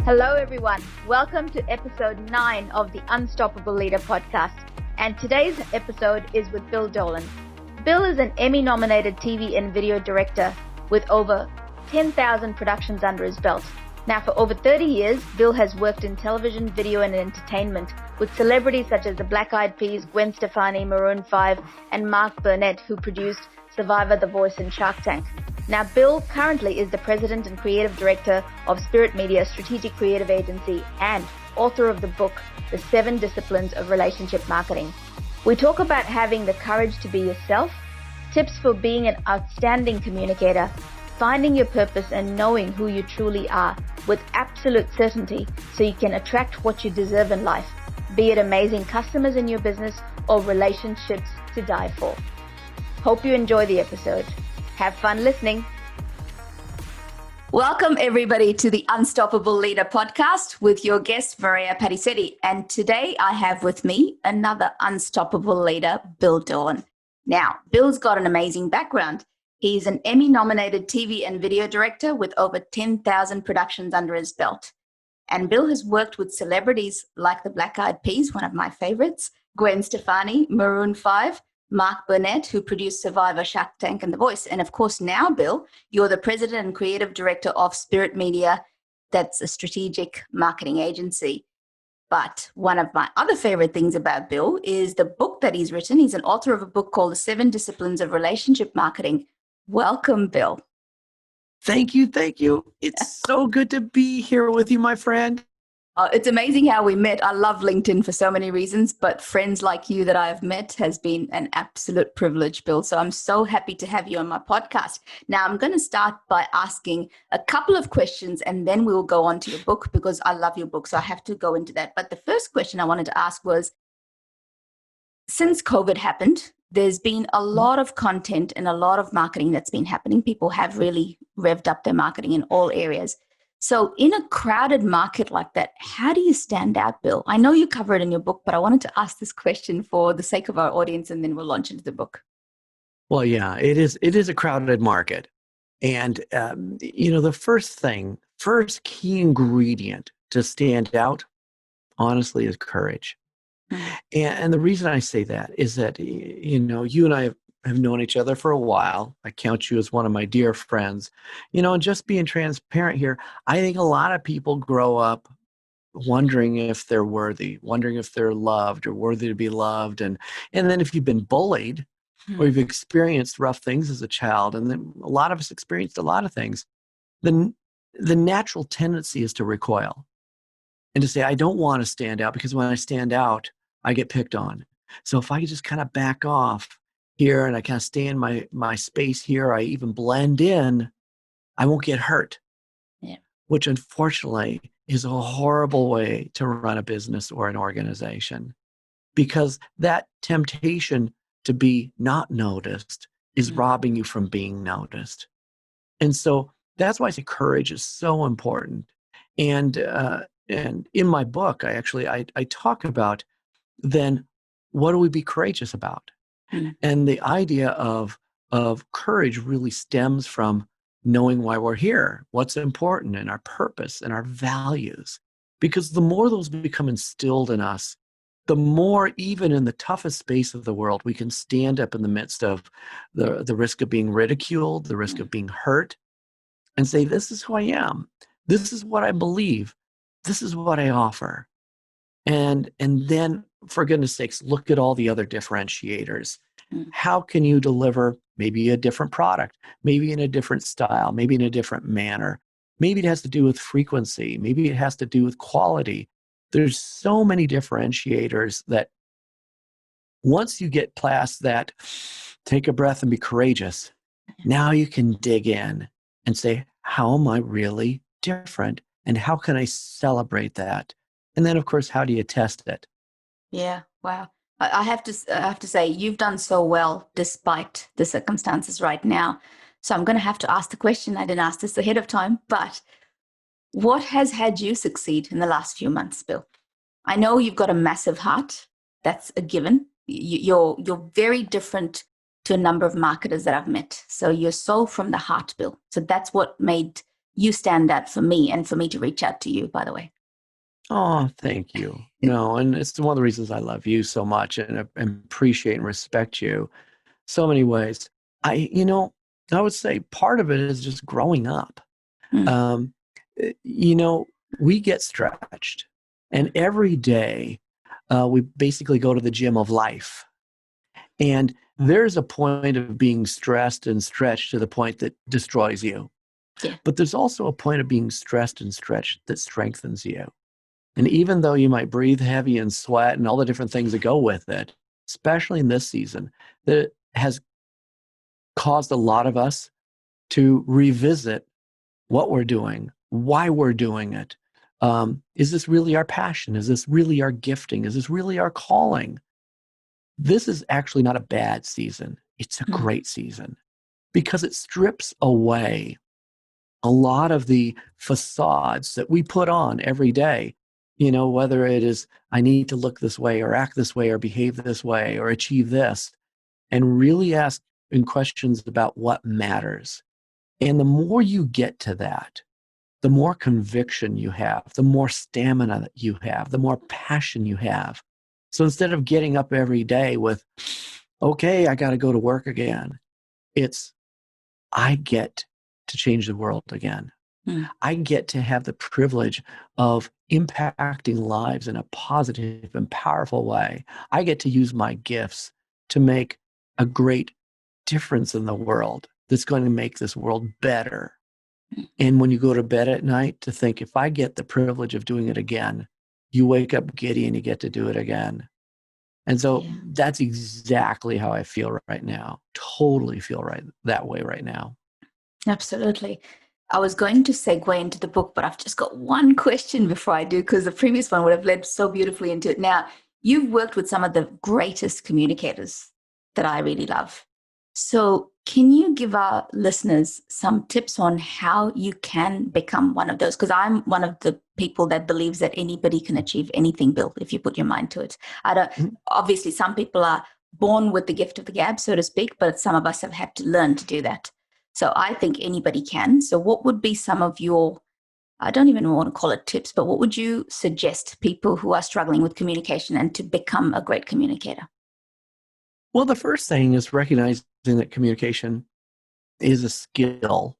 Hello, everyone. Welcome to episode 9 of the Unstoppable Leader podcast. And today's episode is with Bill Dolan. Bill is an Emmy-nominated TV and video director with over 10,000 productions under his belt. Now, for over 30 years, Bill has worked in television, video, and entertainment with celebrities such as the Black Eyed Peas, Gwen Stefani, Maroon 5, and Mark Burnett, who produced Survivor, The Voice, and Shark Tank. Now, Bill currently is the president and creative director of Spirit Media Strategic Creative Agency and author of the book, The 7 Disciplines of Relationship Marketing. We talk about having the courage to be yourself, tips for being an outstanding communicator, finding your purpose and knowing who you truly are with absolute certainty so you can attract what you deserve in life, be it amazing customers in your business or relationships to die for. Hope you enjoy the episode. Have fun listening. Welcome, everybody, to the Unstoppable Leader podcast with your guest, Maria Patisetti. And today I have with me another unstoppable leader, Bill Dolan. Now, Bill's got an amazing background. He's an Emmy-nominated TV and video director with over 10,000 productions under his belt. And Bill has worked with celebrities like the Black Eyed Peas, one of my favorites, Gwen Stefani, Maroon 5, Mark Burnett, who produced Survivor, Shark Tank, and The Voice. And of course, now, Bill, you're the president and creative director of Spirit Media. That's a strategic marketing agency. But one of my other favorite things about Bill is the book that he's written. He's an author of a book called The 7 Disciplines of Relationship Marketing. Welcome, Bill. Thank you. It's so good to be here with you, my friend. It's amazing how we met. I love LinkedIn for so many reasons, but friends like you that I have met has been an absolute privilege, Bill. So I'm so happy to have you on my podcast. Now, I'm going to start by asking a couple of questions, and then we'll go on to your book because I love your book. So I have to go into that. But the first question I wanted to ask was, since COVID happened, there's been a lot of content and a lot of marketing that's been happening. People have really revved up their marketing in all areas. So in a crowded market like that, how do you stand out, Bill? I know you cover it in your book, but I wanted to ask this question for the sake of our audience, and then we'll launch into the book. Well, yeah, it is a crowded market. And, the first key ingredient to stand out, honestly, is courage. Mm-hmm. And the reason I say that is that, you and I have known each other for a while. I count you as one of my dear friends, and just being transparent here, I think a lot of people grow up wondering if they're worthy, wondering if they're loved or worthy to be loved. And then if you've been bullied or you've experienced rough things as a child, and then a lot of us experienced a lot of things, then the natural tendency is to recoil and to say, I don't want to stand out because when I stand out, I get picked on. So if I could just kind of back off here and I kind of stay in my space here, I even blend in, I won't get hurt. Yeah. Which unfortunately is a horrible way to run a business or an organization, because that temptation to be not noticed is robbing you from being noticed. And so that's why I say courage is so important. And in my book, I talk about then what do we be courageous about? Mm-hmm. And the idea of courage really stems from knowing why we're here, what's important, and our purpose and our values. Because the more those become instilled in us, the more, even in the toughest space of the world, we can stand up in the midst of the risk of being ridiculed, the risk of being hurt, and say, this is who I am. This is what I believe. This is what I offer. And then, for goodness sakes, look at all the other differentiators. How can you deliver maybe a different product, maybe in a different style, maybe in a different manner? Maybe it has to do with frequency. Maybe it has to do with quality. There's so many differentiators that once you get past that, take a breath and be courageous, now you can dig in and say, how am I really different? And how can I celebrate that? And then, of course, how do you test it? Yeah, wow. I have to say, you've done so well despite the circumstances right now. So I'm going to have to ask the question. I didn't ask this ahead of time, but what has had you succeed in the last few months, Bill? I know you've got a massive heart. That's a given. You're very different to a number of marketers that I've met. So you're sold from the heart, Bill. So that's what made you stand out for me and for me to reach out to you, by the way. Oh, thank you. No, and it's one of the reasons I love you so much and appreciate and respect you so many ways. I would say part of it is just growing up. Mm. Um, we get stretched, and every day we basically go to the gym of life. And there's a point of being stressed and stretched to the point that destroys you. Yeah. But there's also a point of being stressed and stretched that strengthens you. And even though you might breathe heavy and sweat and all the different things that go with it, especially in this season, that has caused a lot of us to revisit what we're doing, why we're doing it. Is this really our passion? Is this really our gifting? Is this really our calling? This is actually not a bad season. It's a great season because it strips away a lot of the facades that we put on every day. Whether it is, I need to look this way or act this way or behave this way or achieve this, and really ask in questions about what matters. And the more you get to that, the more conviction you have, the more stamina that you have, the more passion you have. So instead of getting up every day with, okay, I got to go to work again, it's, I get to change the world again. I get to have the privilege of impacting lives in a positive and powerful way. I get to use my gifts to make a great difference in the world that's going to make this world better. And when you go to bed at night, to think, if I get the privilege of doing it again, you wake up giddy and you get to do it again. And so that's exactly how I feel right now. Totally feel right that way right now. Absolutely. I was going to segue into the book, but I've just got one question before I do, because the previous one would have led so beautifully into it. Now, you've worked with some of the greatest communicators that I really love. So can you give our listeners some tips on how you can become one of those? Because I'm one of the people that believes that anybody can achieve anything, Bill, if you put your mind to it. Obviously, some people are born with the gift of the gab, so to speak, but some of us have had to learn to do that. So I think anybody can. So what would be some of your, I don't even want to call it tips, but what would you suggest people who are struggling with communication and to become a great communicator? Well, the first thing is recognizing that communication is a skill.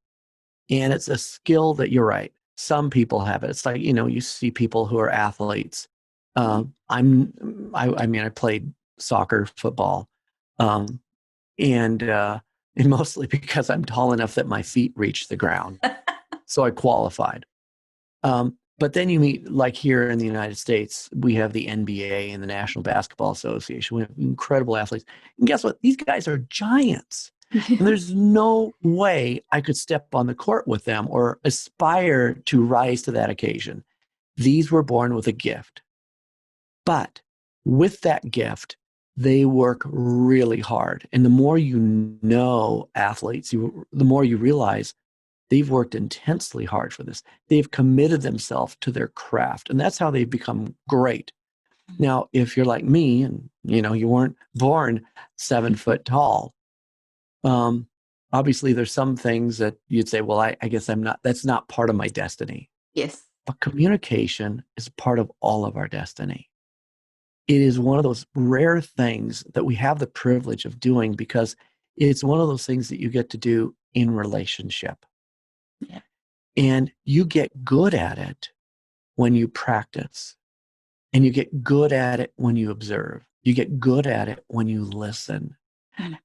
And it's a skill that, you're right, some people have it. It's like, you see people who are athletes. I played soccer, football, and mostly because I'm tall enough that my feet reach the ground. So I qualified. But then you meet, like here in the United States, we have the NBA and the National Basketball Association. We have incredible athletes. And guess what? These guys are giants. And there's no way I could step on the court with them or aspire to rise to that occasion. These were born with a gift. But with that gift, they work really hard. And the more you know athletes, the more you realize they've worked intensely hard for this. They've committed themselves to their craft. And that's how they've become great. Now, if you're like me and, you weren't born 7 foot tall, obviously there's some things that you'd say, well, I guess that's not part of my destiny. Yes. But communication is part of all of our destiny. It is one of those rare things that we have the privilege of doing because it's one of those things that you get to do in relationship. Yeah. And you get good at it when you practice. And you get good at it when you observe. You get good at it when you listen.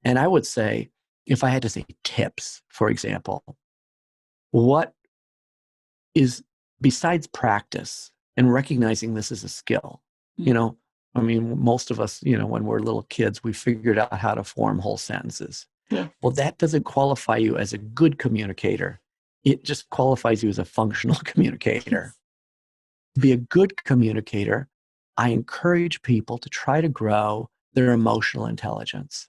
And I would say, if I had to say tips, for example, what is, besides practice and recognizing this is a skill, most of us, when we're little kids, we figured out how to form whole sentences. Yeah. Well, that doesn't qualify you as a good communicator. It just qualifies you as a functional communicator. To be a good communicator, I encourage people to try to grow their emotional intelligence.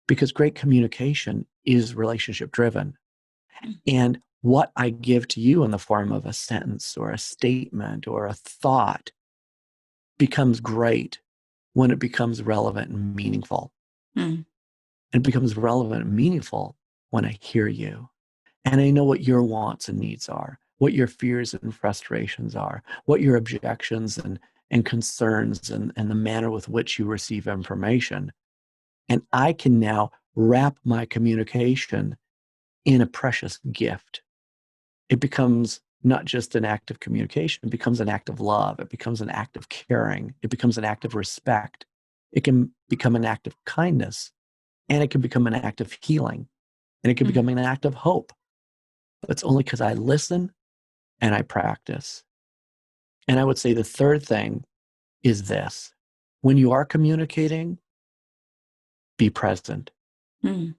Because great communication is relationship driven. And what I give to you in the form of a sentence or a statement or a thought becomes great when it becomes relevant and meaningful. And it becomes relevant and meaningful when I hear you. And I know what your wants and needs are, what your fears and frustrations are, what your objections and concerns and the manner with which you receive information. And I can now wrap my communication in a precious gift. It becomes not just an act of communication, it becomes an act of love. It becomes an act of caring. It becomes an act of respect. It can become an act of kindness, and it can become an act of healing, and it can become an act of hope. But it's only because I listen and I practice. And I would say the third thing is this: when you are communicating, be present. Mm.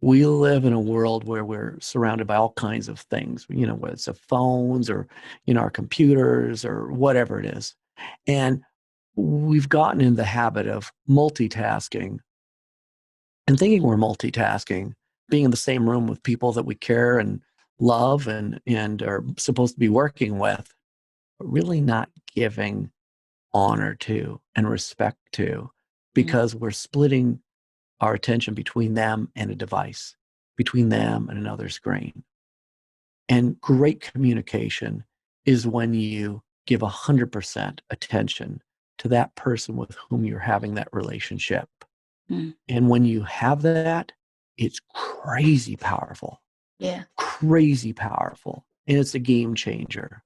We live in a world where we're surrounded by all kinds of things, whether it's the phones or, our computers or whatever it is. And we've gotten in the habit of multitasking and thinking we're multitasking, being in the same room with people that we care and love and are supposed to be working with, but really not giving honor to and respect to, because we're splitting our attention between them and a device, between them and another screen. And great communication is when you give 100% attention to that person with whom you're having that relationship. Mm. And when you have that, it's crazy powerful. Yeah. Crazy powerful. And it's a game changer.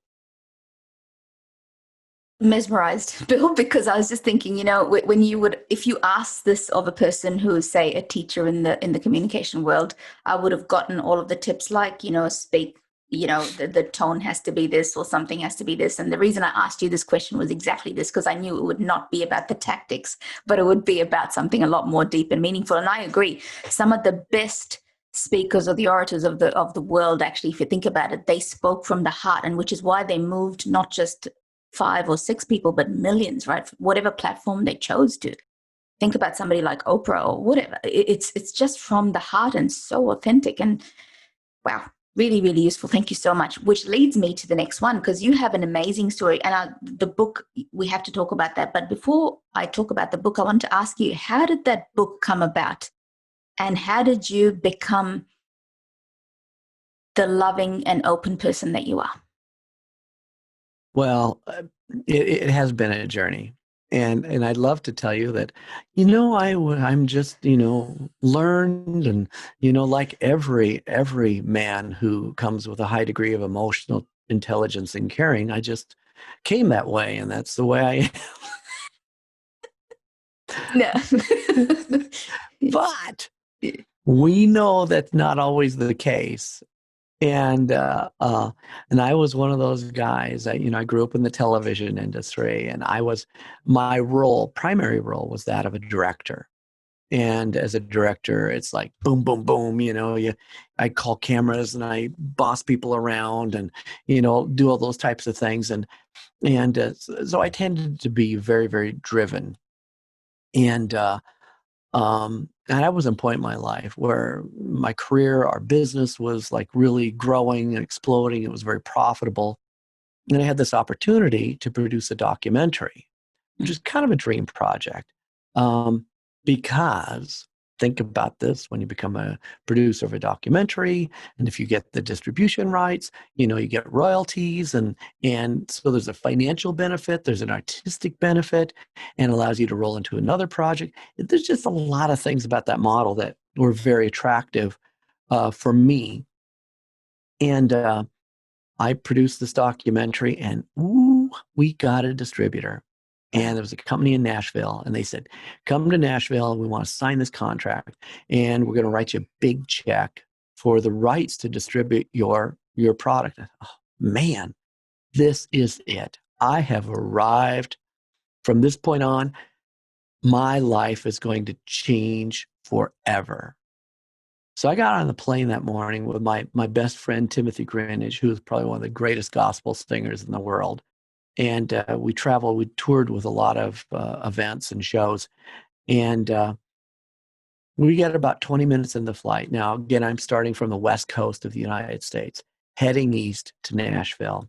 Mesmerized, Bill, because I was just thinking, when if you ask this of a person who is, say, a teacher in the communication world, I would have gotten all of the tips like, speak, the tone has to be this or something has to be this. And the reason I asked you this question was exactly this, because I knew it would not be about the tactics, but it would be about something a lot more deep and meaningful. And I agree. Some of the best speakers or the orators of the world, actually, if you think about it, they spoke from the heart, and which is why they moved not just 5 or 6 people, but millions, right? Whatever platform they chose to. Think about somebody like Oprah or whatever. It's just from the heart and so authentic. And wow, really, really useful. Thank you so much. Which leads me to the next one, because you have an amazing story. And the book, we have to talk about that. But before I talk about the book, I want to ask you, how did that book come about? And how did you become the loving and open person that you are? Well, it has been a journey. And I'd love to tell you that, I'm just, learned and, like every man who comes with a high degree of emotional intelligence and caring, I just came that way. And that's the way I am. No. But we know that's not always the case. And I was one of those guys. I grew up in the television industry, and my primary role was that of a director. And as a director, it's like boom, boom, boom. I call cameras and I boss people around, and do all those types of things. So I tended to be very, very driven. And I was in a point in my life where my career, our business was like really growing and exploding. It was very profitable. And I had this opportunity to produce a documentary, which is kind of a dream project. Because think about this: when you become a producer of a documentary, and if you get the distribution rights, you get royalties, and so there's a financial benefit, there's an artistic benefit, and allows you to roll into another project. There's just a lot of things about that model that were very attractive for me. And I produced this documentary, and we got a distributor. And there was a company in Nashville, and they said, come to Nashville. We want to sign this contract, and we're going to write you a big check for the rights to distribute your product. Oh, man, this is it. I have arrived. From this point on, my life is going to change forever. So I got on the plane that morning with my best friend, Timothy Greenidge, who is probably one of the greatest gospel singers in the world. And we toured with a lot of events and shows. And we get about 20 minutes in the flight. Now, again, I'm starting from the West Coast of the United States, heading east to Nashville.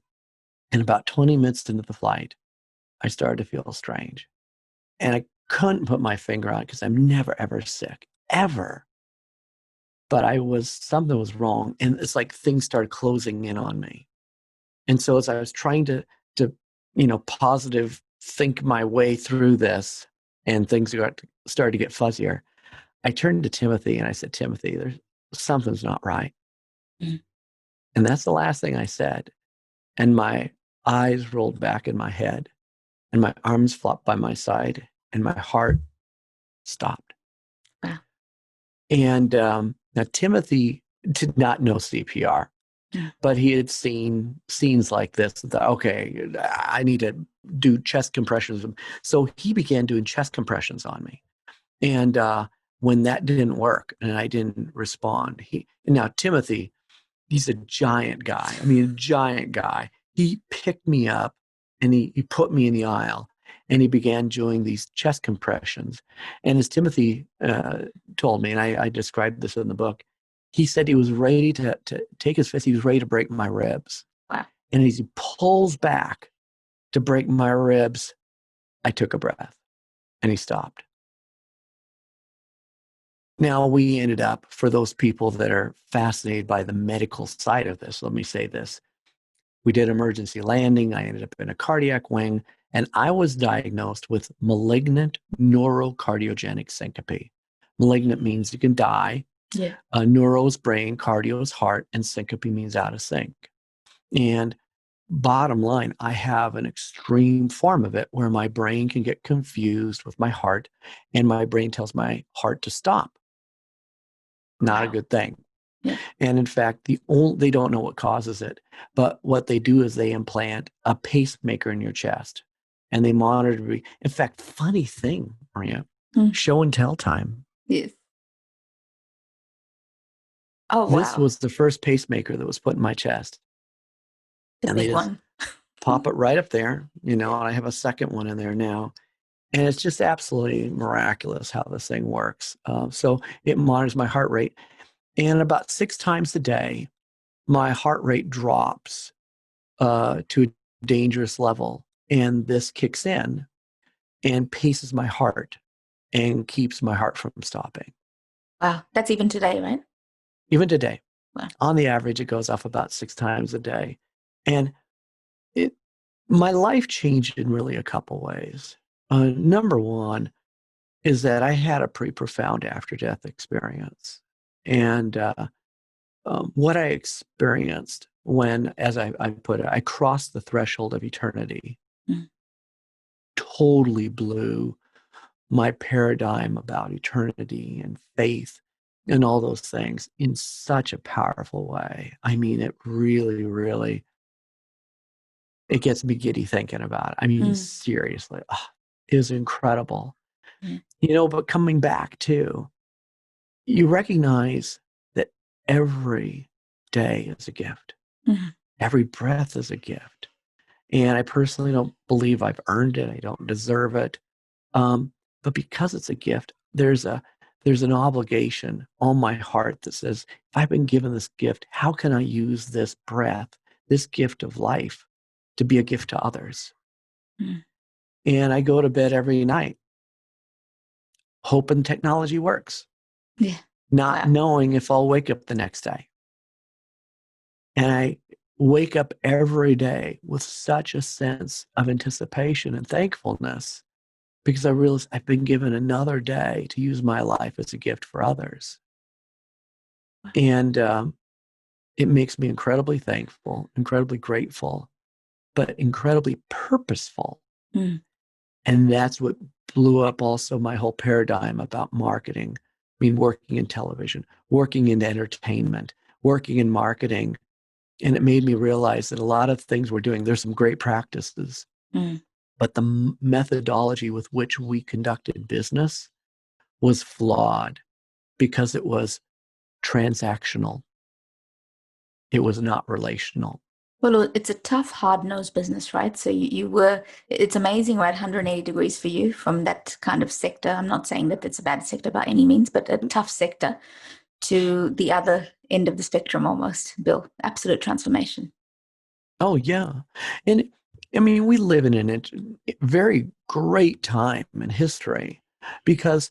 And about 20 minutes into the flight, I started to feel strange. And I couldn't put my finger on it because I'm never, ever sick, ever. But something was wrong. And it's like things started closing in on me. And so as I was trying to positive think my way through this, and things started to get fuzzier, I turned to Timothy and I said, Timothy, there's something's not right. Mm. And that's the last thing I said. And my eyes rolled back in my head, and my arms flopped by my side, and my heart stopped. Wow. And now Timothy did not know CPR, but he had seen scenes like this. And thought, okay, I need to do chest compressions. So he began doing chest compressions on me. And when that didn't work and I didn't respond, now Timothy, he's a giant guy. I mean, a giant guy. He picked me up and he put me in the aisle, and he began doing these chest compressions. And as Timothy told me, and I described this in the book, he said he was ready to take his fist. He was ready to break my ribs. Wow. And as he pulls back to break my ribs, I took a breath and he stopped. Now, we ended up, for those people that are fascinated by the medical side of this, let me say this. We did emergency landing. I ended up in a cardiac wing, and I was diagnosed with malignant neurocardiogenic syncope. Malignant means you can die. Yeah. Neuro is brain, cardio is heart, and syncope means out of sync. And bottom line, I have an extreme form of it where my brain can get confused with my heart, and my brain tells my heart to stop. Not a good thing. Yeah. And in fact, they don't know what causes it, but what they do is they implant a pacemaker in your chest, and they monitor. In fact, funny thing, Maria, show and tell time. Yes. Oh, This was the first pacemaker that was put in my chest. The and big they just one. pop it right up there, and I have a second one in there now. And it's just absolutely miraculous how this thing works. So it monitors my heart rate. And about 6 times a day, my heart rate drops to a dangerous level. And this kicks in and paces my heart and keeps my heart from stopping. Wow. That's even today, right? Even today. Wow. On the average, it goes off about 6 times a day. And my life changed in really a couple ways. Number one is that I had a pretty profound after-death experience. And what I experienced when, as I put it, I crossed the threshold of eternity, totally blew my paradigm about eternity and faith and all those things in such a powerful way. I mean, it really, really, it gets me giddy thinking about it. I mean, seriously, it was incredible. But coming back to, you recognize that every day is a gift. Every breath is a gift. And I personally don't believe I've earned it. I don't deserve it. But because it's a gift, there's an obligation on my heart that says, if I've been given this gift, how can I use this breath, this gift of life, to be a gift to others? And I go to bed every night hoping technology works. Yeah. Not knowing if I'll wake up the next day. And I wake up every day with such a sense of anticipation and thankfulness, because I realize I've been given another day to use my life as a gift for others. And it makes me incredibly thankful, incredibly grateful, but incredibly purposeful. And that's what blew up also my whole paradigm about marketing. I mean, working in television, working in entertainment, working in marketing. And it made me realize that a lot of things we're doing, there's some great practices, but the methodology with which we conducted business was flawed because it was transactional. It was not relational. Well, it's a tough, hard-nosed business, right? So it's amazing, right? 180 degrees for you from that kind of sector. I'm not saying that it's a bad sector by any means, but a tough sector to the other end of the spectrum almost, Bill. Absolute transformation. Oh, yeah. And I mean, we live in a very great time in history because,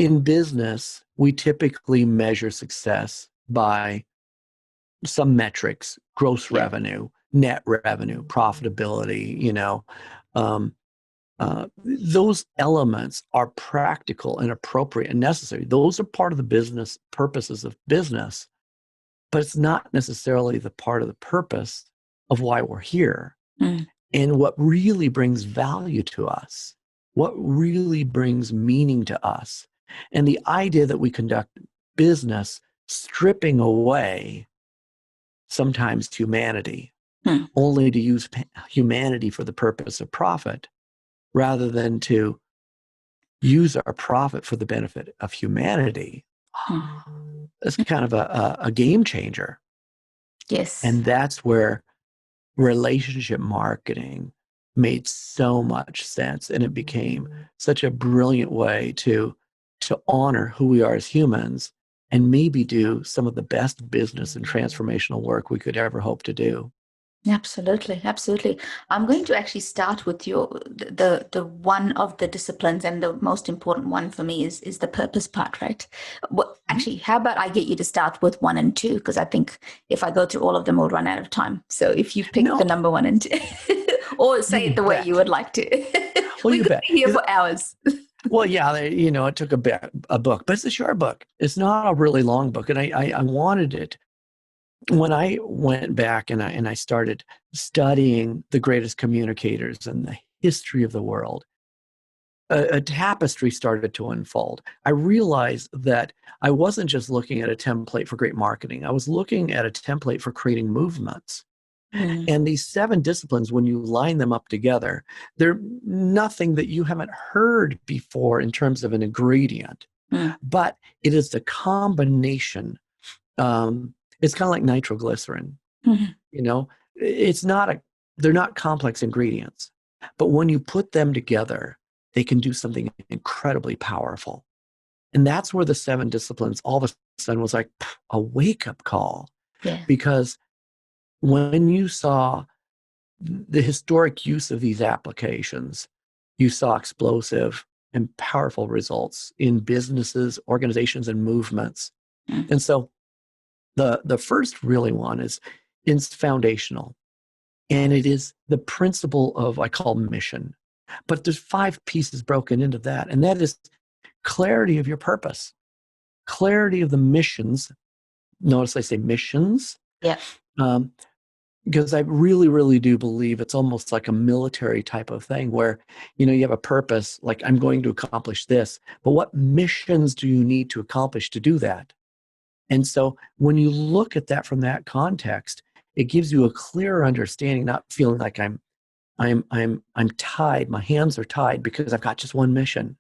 in business, we typically measure success by some metrics: gross revenue, net revenue, profitability, those elements are practical and appropriate and necessary. Those are part of the business purposes of business, but it's not necessarily the part of the purpose of why we're here. Mm. And what really brings value to us, what really brings meaning to us. And the idea that we conduct business stripping away sometimes humanity, only to use humanity for the purpose of profit, rather than to use our profit for the benefit of humanity. That's kind of a game changer. Yes. And that's where relationship marketing made so much sense, and it became such a brilliant way to honor who we are as humans and maybe do some of the best business and transformational work we could ever hope to do. Absolutely, absolutely. I'm going to actually start with the one of the disciplines, and the most important one for me is the purpose part, right? Well, actually, how about I get you to start with 1 and 2, because I think if I go through all of them, we'll run out of time. So if you pick the number 1 and 2, or say it the way you would like to, Well, we could be here for hours. Well, yeah, it took a book, but it's a short book. It's not a really long book, and I wanted it. When I went back and I started studying the greatest communicators and the history of the world, a tapestry started to unfold. I realized that I wasn't just looking at a template for great marketing. I was looking at a template for creating movements. And these 7 disciplines, when you line them up together, they're nothing that you haven't heard before in terms of an ingredient, but it is the combination. It's kind of like nitroglycerin. They're not complex ingredients, but when you put them together, they can do something incredibly powerful. And that's where the 7 disciplines all of a sudden was like a wake-up call. Yeah. Because when you saw the historic use of these applications, you saw explosive and powerful results in businesses, organizations, and movements. And so the first really one is foundational. And it is the principle of, I call mission. But there's 5 pieces broken into that. And that is clarity of your purpose, clarity of the missions. Notice I say missions. Yeah. Because I really, really do believe it's almost like a military type of thing where, you have a purpose, like I'm going to accomplish this, but what missions do you need to accomplish to do that? And so when you look at that from that context, it gives you a clearer understanding, not feeling like I'm tied, my hands are tied because I've got just one mission.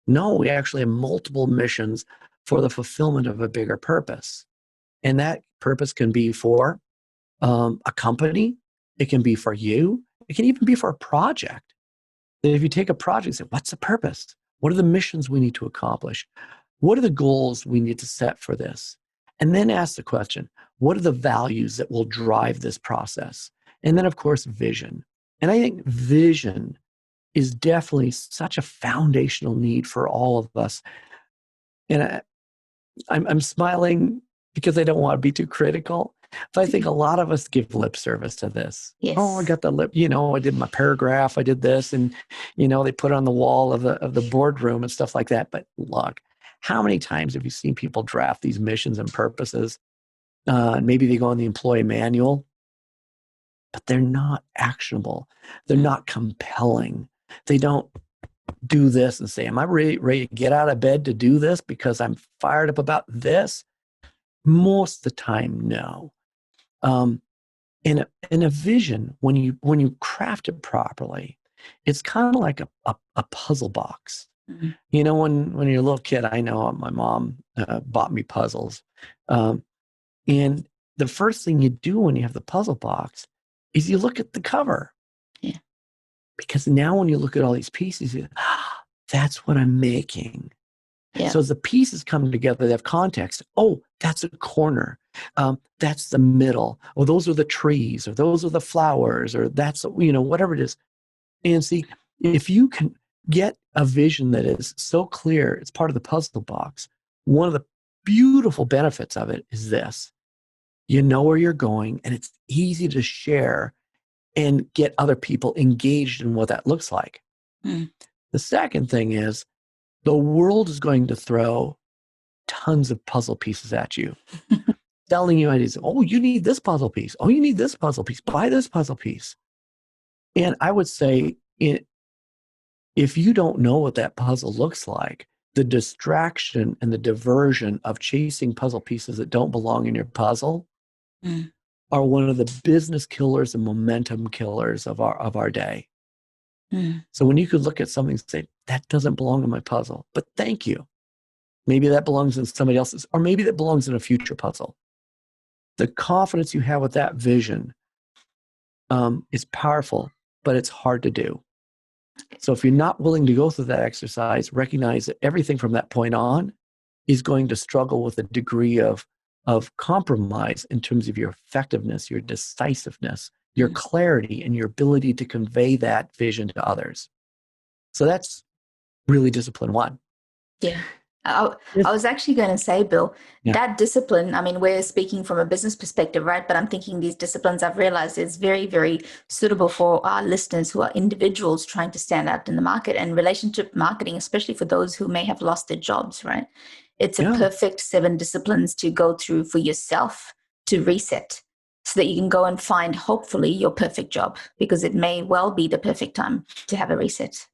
No, we actually have multiple missions for the fulfillment of a bigger purpose. And that purpose can be for a company, it can be for you, it can even be for a project. If you take a project and say, what's the purpose? What are the missions we need to accomplish? What are the goals we need to set for this? And then ask the question, what are the values that will drive this process? And then, of course, vision. And I think vision is definitely such a foundational need for all of us. And I'm smiling because I don't want to be too critical, but I think a lot of us give lip service to this. Yes. Oh, I got the lip, I did my paragraph, I did this, and they put it on the wall of the boardroom and stuff like that. But look, how many times have you seen people draft these missions and purposes? Maybe they go on the employee manual, but they're not actionable. They're not compelling. They don't do this and say, am I ready to get out of bed to do this because I'm fired up about this? Most of the time, no. In a vision, when you craft it properly, it's kind of like a puzzle box. Mm-hmm. When you're a little kid, I know my mom bought me puzzles. And the first thing you do when you have the puzzle box is you look at the cover. Yeah. Because now when you look at all these pieces, that's what I'm making. Yeah. So as the pieces come together, they have context. Oh, that's a corner. That's the middle. Or those are the trees. Or those are the flowers. Or that's, whatever it is. And see, if you can get a vision that is so clear, it's part of the puzzle box. One of the beautiful benefits of it is this. You know where you're going, and it's easy to share and get other people engaged in what that looks like. Mm. The second thing is the world is going to throw tons of puzzle pieces at you, telling you ideas. Oh, you need this puzzle piece. Oh, you need this puzzle piece. Buy this puzzle piece. And I would say, if you don't know what that puzzle looks like, the distraction and the diversion of chasing puzzle pieces that don't belong in your puzzle are one of the business killers and momentum killers of our day. So when you could look at something and say, that doesn't belong in my puzzle, but thank you. Maybe that belongs in somebody else's, or maybe that belongs in a future puzzle. The confidence you have with that vision is powerful, but it's hard to do. So if you're not willing to go through that exercise, recognize that everything from that point on is going to struggle with a degree of compromise in terms of your effectiveness, your decisiveness, your clarity, and your ability to convey that vision to others. So that's really discipline one. Yeah. I was actually going to say, Bill, that discipline, I mean, we're speaking from a business perspective, right? But I'm thinking these disciplines, I've realized, is very, very suitable for our listeners who are individuals trying to stand out in the market, and relationship marketing, especially for those who may have lost their jobs, right? It's a perfect 7 disciplines to go through for yourself to reset, so that you can go and find, hopefully, your perfect job, because it may well be the perfect time to have a reset.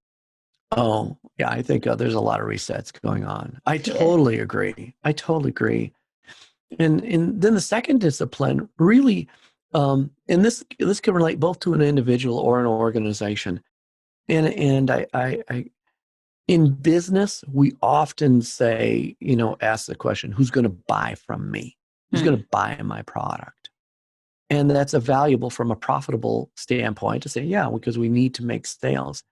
Oh, yeah, I think there's a lot of resets going on. I totally agree. And then the second discipline really, and this can relate both to an individual or an organization. And I in business, we often say, ask the question, who's going to buy from me? Who's going to buy my product? And that's valuable from a profitable standpoint to say, yeah, because we need to make sales.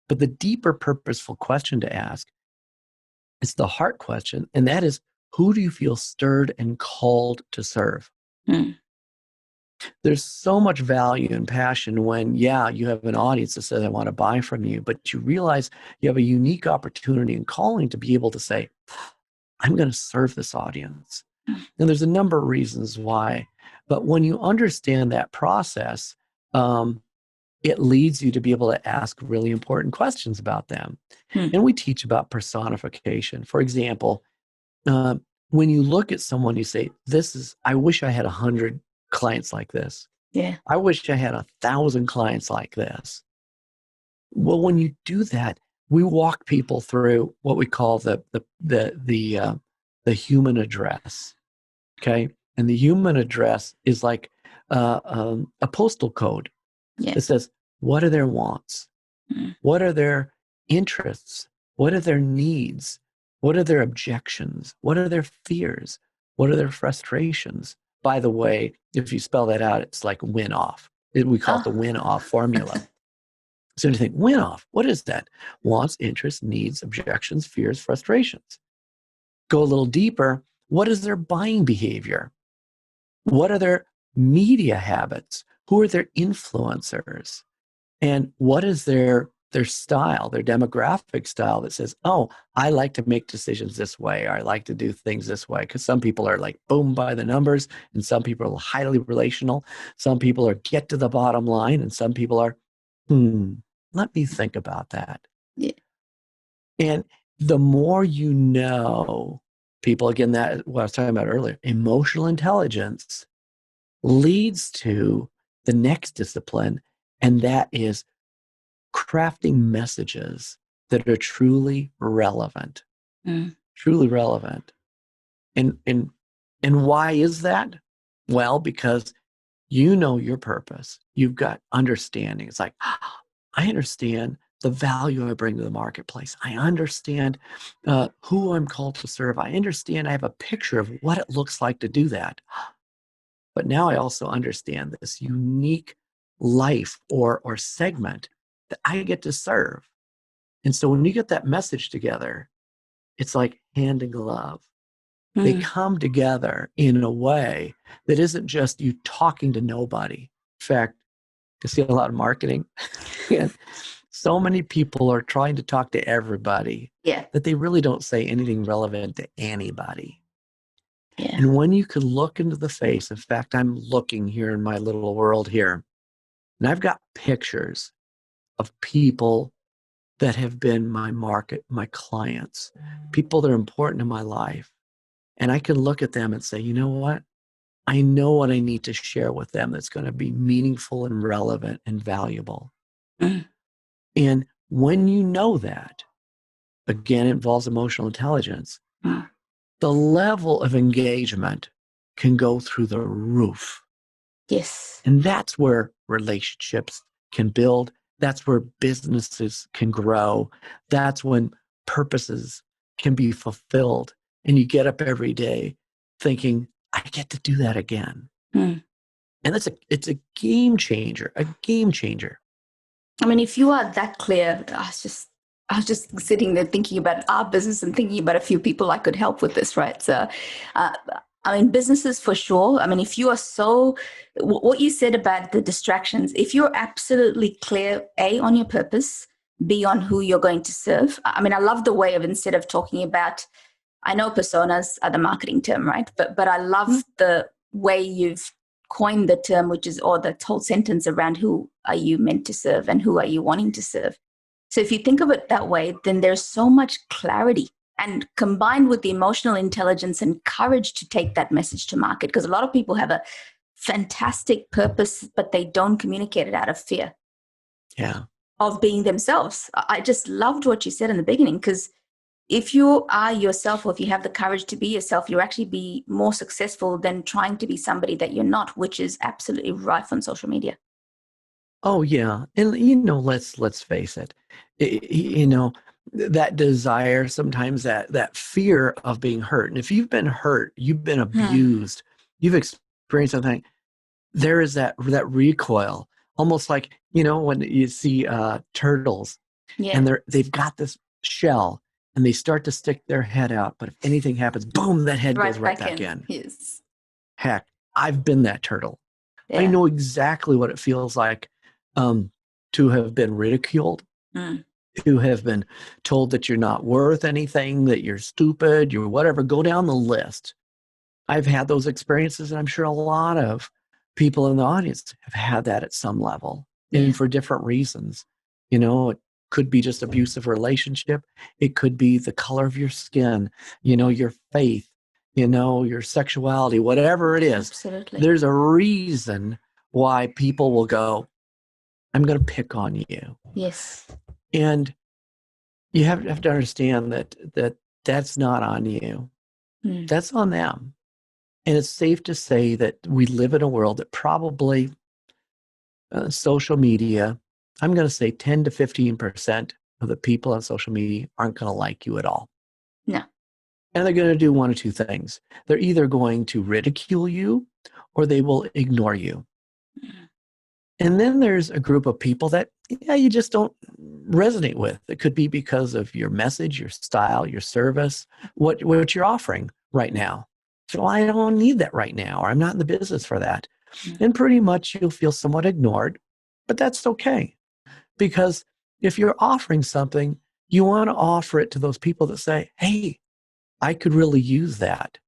But the deeper, purposeful question to ask is the heart question, and that is, who do you feel stirred and called to serve? There's so much value and passion when, you have an audience that says, I want to buy from you, but you realize you have a unique opportunity and calling to be able to say, I'm going to serve this audience. And there's a number of reasons why, but when you understand that process, it leads you to be able to ask really important questions about them. And we teach about personification. For example, when you look at someone, you say, I wish I had 100 clients like this. Yeah. I wish I had 1,000 clients like this. Well, when you do that, we walk people through what we call the human address. Okay. And the human address is like a postal code. It says, what are their wants? What are their interests? What are their needs? What are their objections? What are their fears? What are their frustrations? By the way, if you spell that out, it's like win-off. We call it the win-off formula. So you think, win-off, what is that? Wants, interests, needs, objections, fears, frustrations. Go a little deeper. What is their buying behavior? What are their media habits? Who are their influencers? And what is their style, their demographic style that says, oh, I like to make decisions this way, or I like to do things this way? Because some people are like, boom, by the numbers, and some people are highly relational. Some people are get to the bottom line, and some people are, let me think about that. Yeah. And the more you know people, again, that what I was talking about earlier, emotional intelligence leads to the next discipline, and that is crafting messages that are truly relevant. Truly relevant. And why is that? Well, because you know your purpose. You've got understanding. It's like, I understand the value I bring to the marketplace. I understand who I'm called to serve. I understand I have a picture of what it looks like to do that. But now I also understand this unique life or segment that I get to serve. And so when you get that message together, it's like hand in glove. They come together in a way that isn't just you talking to nobody. In fact, you see a lot of marketing. And So many people are trying to talk to everybody Yeah. that they really don't say anything relevant to anybody. Yeah. And when you can look into the face, in fact, I'm looking here in my little world here, and I've got pictures of people that have been my market, my clients, people that are important in my life. And I can look at them and say, you know what? I know what I need to share with them that's going to be meaningful and relevant and valuable. Mm. And when you know that, again, it involves emotional intelligence, Mm. the level of engagement can go through the roof. Yes. And that's where relationships can build. That's where businesses can grow. That's when purposes can be fulfilled. And you get up every day thinking, I get to do that again. Mm. And it's a game changer, a game changer. I mean, if you are that clear, I was just sitting there thinking about our business and thinking about a few people I could help with this, right? So, uh, I mean, businesses for sure. I mean, if you are so, what you said about the distractions, if you're absolutely clear, A, on your purpose, B, on who you're going to serve. I mean, I love the way of, instead of talking about, I know personas are the marketing term, right? But I love the way you've coined the term, which is, or the whole sentence around who are you meant to serve and who are you wanting to serve. So if you think of it that way, then there's so much clarity, and combined with the emotional intelligence and courage to take that message to market, because a lot of people have a fantastic purpose, but they don't communicate it out of fear Yeah. of being themselves. I just loved what you said in the beginning, because if you are yourself, or if you have the courage to be yourself, you actually be more successful than trying to be somebody that you're not, which is absolutely rife on social media. Oh yeah. And let's face it. That desire, sometimes that fear of being hurt. And if you've been hurt, you've been abused, you've experienced something, there is that recoil. Almost like, when you see turtles Yeah. and they've got this shell and they start to stick their head out, but if anything happens, boom, that head goes right back in. Yes. Heck, I've been that turtle. Yeah. I know exactly what it feels like to have been ridiculed, to have been told that you're not worth anything, that you're stupid, you're whatever. Go down the list. I've had those experiences, and I'm sure a lot of people in the audience have had that at some level, and for different reasons. It could be just abusive relationship. It could be the color of your skin, your faith, your sexuality, whatever it is. Absolutely. There's a reason why people will go, I'm going to pick on you. Yes. And you have to understand that's not on you. That's on them. And it's safe to say that we live in a world that probably social media, I'm going to say 10 to 15% of the people on social media aren't going to like you at all. No. And they're going to do one of two things. They're either going to ridicule you or they will ignore you. And then there's a group of people that you just don't resonate with. It could be because of your message, your style, your service, what you're offering right now. So I don't need that right now, or I'm not in the business for that. And pretty much you'll feel somewhat ignored, but that's okay. Because if you're offering something, you want to offer it to those people that say, hey, I could really use that.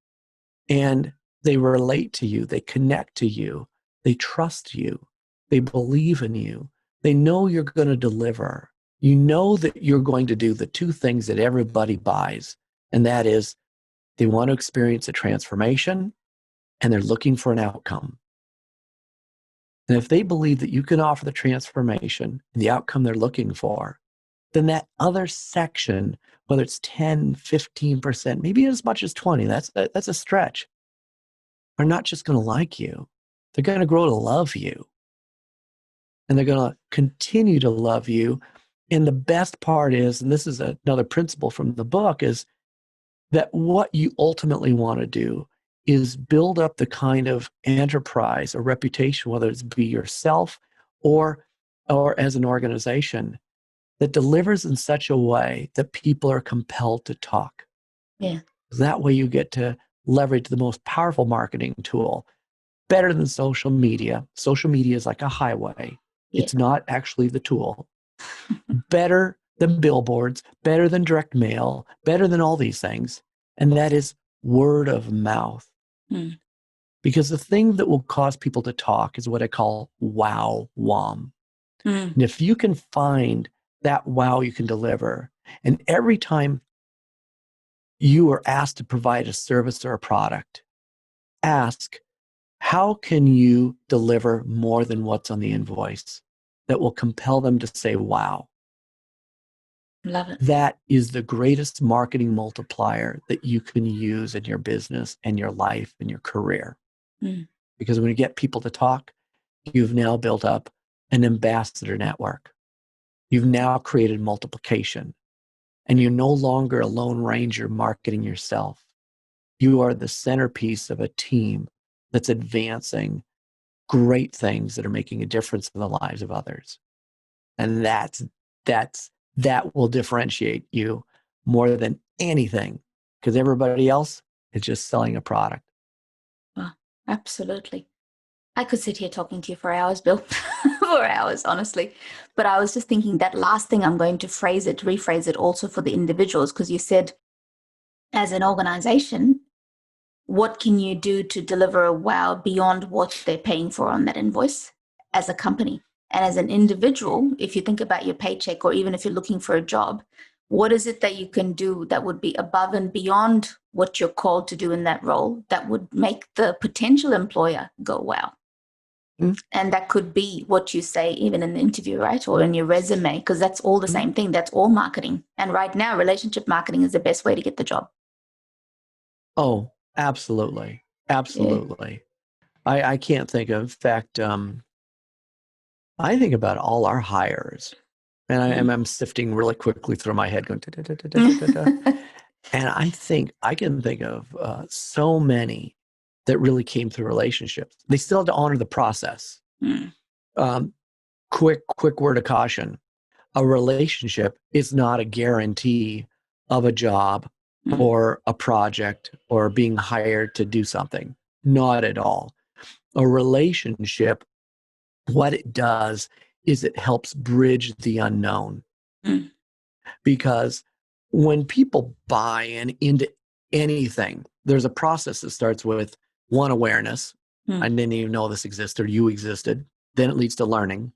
And they relate to you, they connect to you, they trust you, they believe in you, they know you're going to deliver. You know that you're going to do the two things that everybody buys, and that is they want to experience a transformation and they're looking for an outcome. And if they believe that you can offer the transformation and the outcome they're looking for, then that other section, whether it's 10, 15%, maybe as much as 20, that's a stretch, are not just going to like you. They're going to grow to love you. And they're going to continue to love you. And the best part is, and this is another principle from the book, is that what you ultimately want to do is build up the kind of enterprise or reputation, whether it's be yourself or as an organization, that delivers in such a way that people are compelled to talk. Yeah. That way you get to leverage the most powerful marketing tool, better than social media. Social media is like a highway. Yeah. It's not actually the tool. better than billboards, better than direct mail, better than all these things. And that is word of mouth. Mm. Because the thing that will cause people to talk is what I call wow wom. Mm. And if you can find that wow you can deliver, and every time you are asked to provide a service or a product, ask, how can you deliver more than what's on the invoice that will compel them to say wow? Love it. That is the greatest marketing multiplier that you can use in your business and your life and your career. Mm. Because when you get people to talk, you've now built up an ambassador network. You've now created multiplication. And you're no longer a lone ranger marketing yourself. You are the centerpiece of a team that's advancing great things that are making a difference in the lives of others. And that will differentiate you more than anything, because everybody else is just selling a product. Well, absolutely. I could sit here talking to you for hours, Bill, for hours, honestly. But I was just thinking that last thing, I'm going to rephrase it also for the individuals, because you said, as an organization, what can you do to deliver a wow beyond what they're paying for on that invoice as a company? And as an individual, if you think about your paycheck, or even if you're looking for a job, what is it that you can do that would be above and beyond what you're called to do in that role that would make the potential employer go, wow? And that could be what you say even in the interview, right? Or in your resume, because that's all the same thing. That's all marketing. And right now, relationship marketing is the best way to get the job. Oh, absolutely. Absolutely. I can't think of, in fact, I think about all our hires, and I'm sifting really quickly through my head going, da, da, da, da, da, da, da. And I can think of so many that really came through relationships. They still had to honor the process. Quick word of caution. A relationship is not a guarantee of a job or a project or being hired to do something. Not at all. A relationship, what it does is it helps bridge the unknown. Because when people buy into anything, there's a process that starts with one, awareness. I didn't even know this existed, or you existed. Then it leads to learning.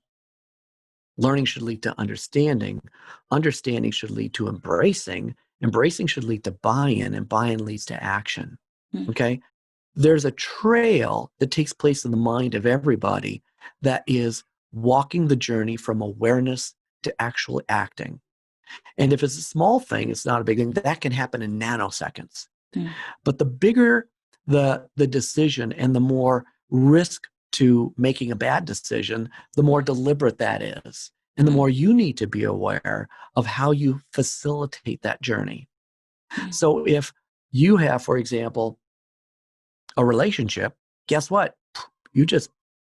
Learning should lead to understanding. Understanding should lead to embracing. Embracing should lead to buy-in, and buy-in leads to action. Okay? There's a trail that takes place in the mind of everybody that is walking the journey from awareness to actually acting. And if it's a small thing, it's not a big thing. That can happen in nanoseconds. But the bigger the decision and the more risk to making a bad decision, the more deliberate that is. And the more you need to be aware of how you facilitate that journey. So if you have, for example, a relationship, guess what? You just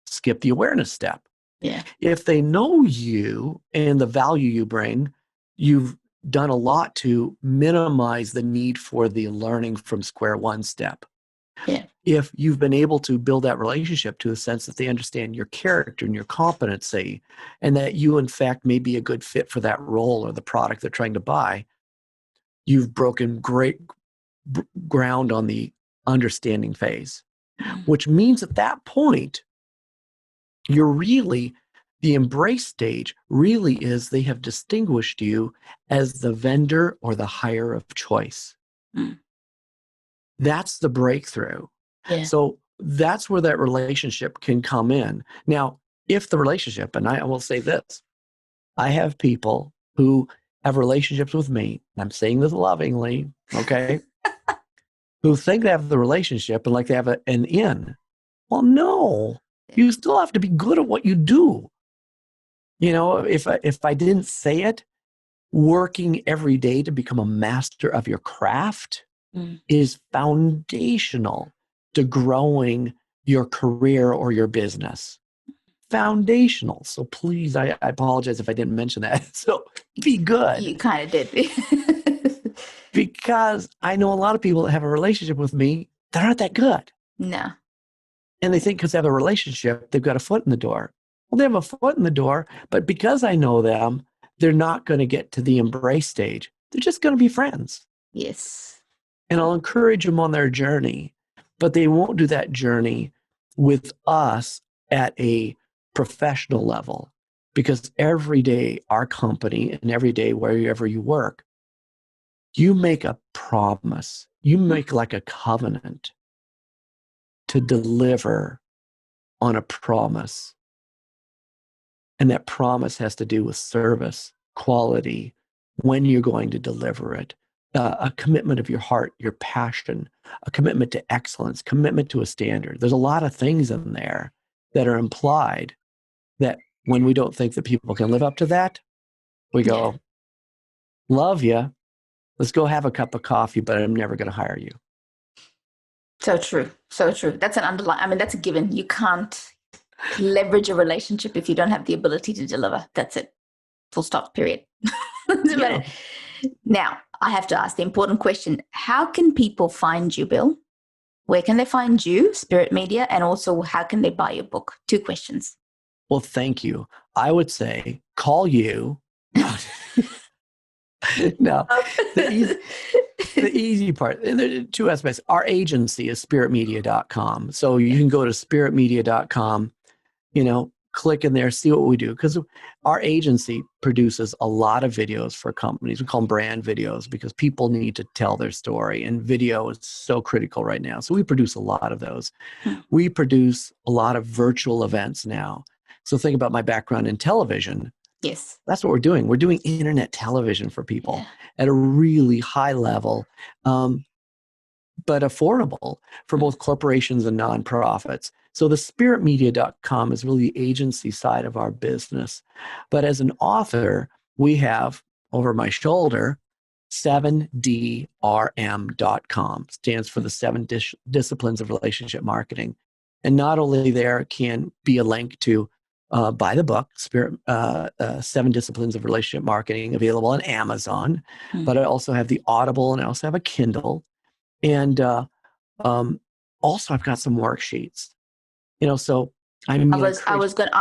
skip the awareness step. Yeah. If they know you and the value you bring, you've done a lot to minimize the need for the learning from square one step. Yeah. If you've been able to build that relationship to a sense that they understand your character and your competency, and that you, in fact, may be a good fit for that role or the product they're trying to buy, you've broken great ground on the understanding phase, which means at that point, you're really, the embrace stage really is they have distinguished you as the vendor or the hire of choice. That's the breakthrough. Yeah. So that's where that relationship can come in. Now, if the relationship, and I will say this, I have people who have relationships with me, and I'm saying this lovingly, okay, who think they have the relationship and like they have an in. Well, no, you still have to be good at what you do. You know, if I didn't say it, working every day to become a master of your craft is foundational to growing your career or your business. Foundational. So please, I apologize if I didn't mention that. So be good. You kind of did. Because I know a lot of people that have a relationship with me that aren't that good. No. And they think because they have a relationship, they've got a foot in the door. Well, they have a foot in the door, but because I know them, they're not going to get to the embrace stage. They're just going to be friends. Yes. And I'll encourage them on their journey, but they won't do that journey with us at a professional level, because every day our company and every day wherever you work, you make a promise. You make like a covenant to deliver on a promise. And that promise has to do with service, quality, when you're going to deliver it, a commitment of your heart, your passion, a commitment to excellence, commitment to a standard. There's a lot of things in there that are implied that when we don't think that people can live up to that, we go, love you. Let's go have a cup of coffee, but I'm never going to hire you. So true. So true. That's an underline. I mean, that's a given. You can't leverage a relationship if you don't have the ability to deliver. That's it. Full stop, period. Yeah. Now, I have to ask the important question. How can people find you, Bill? Where can they find you, Spirit Media? And also, how can they buy your book? 2 questions. Well, thank you. I would say call you. No, the easy part, and there are 2 aspects. Our agency is spiritmedia.com. So you can go to spiritmedia.com, click in there, see what we do. Because our agency produces a lot of videos for companies. We call them brand videos because people need to tell their story. And video is so critical right now. So we produce a lot of those. We produce a lot of virtual events now. So think about my background in television. Yes. That's what we're doing. We're doing internet television for people at a really high level, but affordable for both corporations and nonprofits. So the spiritmedia.com is really the agency side of our business. But as an author, we have over my shoulder 7drm.com, stands for the 7 disciplines of relationship marketing. And not only there can be a link to buy the book, 7 Disciplines of Relationship Marketing, available on Amazon, but I also have the Audible and I also have a Kindle. And also I've got some worksheets, so I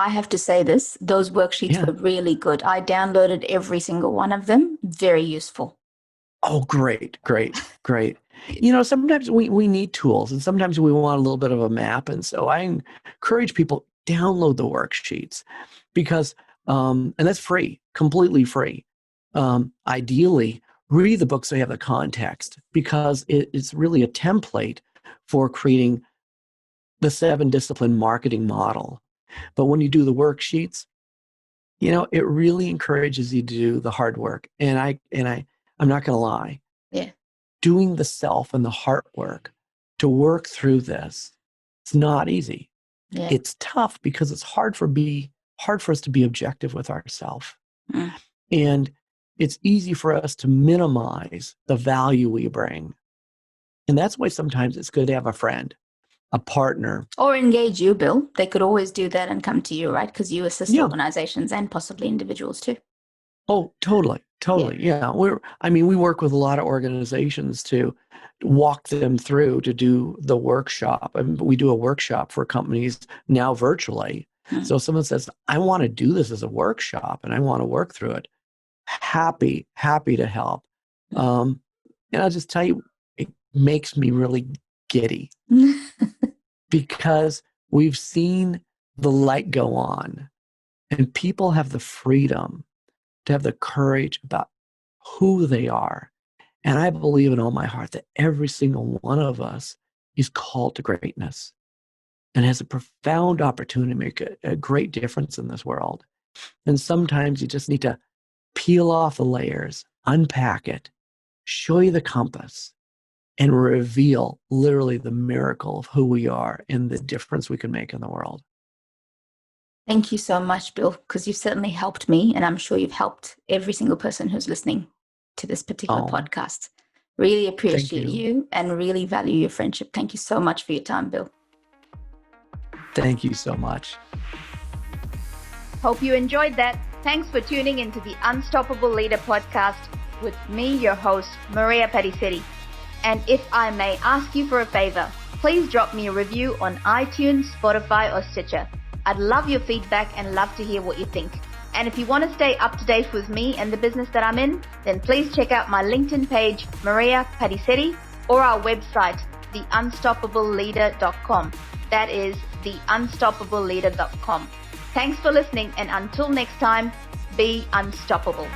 have to say this, those worksheets were really good. I downloaded every single one of them. Very useful. Oh, great. Sometimes we need tools and sometimes we want a little bit of a map. And so I encourage people, download the worksheets because, and that's free, completely free. Ideally, read the book so you have the context because it's really a template for creating the 7 discipline marketing model. But when you do the worksheets, it really encourages you to do the hard work. And I'm not going to lie. Yeah. Doing the self and the heart work to work through this, it's not easy. Yeah. It's tough because it's hard for us to be objective with ourselves. And it's easy for us to minimize the value we bring. And that's why sometimes it's good to have a friend, a partner. Or engage you, Bill. They could always do that and come to you, right? Because you assist organizations and possibly individuals too. Oh, totally. Yeah. We work with a lot of organizations to walk them through to do the workshop. And we do a workshop for companies now virtually. So if someone says, I want to do this as a workshop and I want to work through it, happy to help. And I'll just tell you, it makes me really giddy because we've seen the light go on and people have the freedom to have the courage about who they are. And I believe in all my heart that every single one of us is called to greatness and has a profound opportunity to make a great difference in this world. And sometimes you just need to peel off the layers, unpack it, show you the compass, and reveal literally the miracle of who we are and the difference we can make in the world. Thank you so much, Bill, because you've certainly helped me, and I'm sure you've helped every single person who's listening to this particular podcast. Really appreciate you and really value your friendship. Thank you so much for your time, Bill. Thank you so much. Hope you enjoyed that. Thanks for tuning into the Unstoppable Leader podcast with me, your host, Maria Parissetti. And if I may ask you for a favor, please drop me a review on iTunes, Spotify, or Stitcher. I'd love your feedback and love to hear what you think. And if you want to stay up to date with me and the business that I'm in, then please check out my LinkedIn page, Maria Padisetti, or our website, theunstoppableleader.com. That is theunstoppableleader.com. Thanks for listening, and until next time, be unstoppable.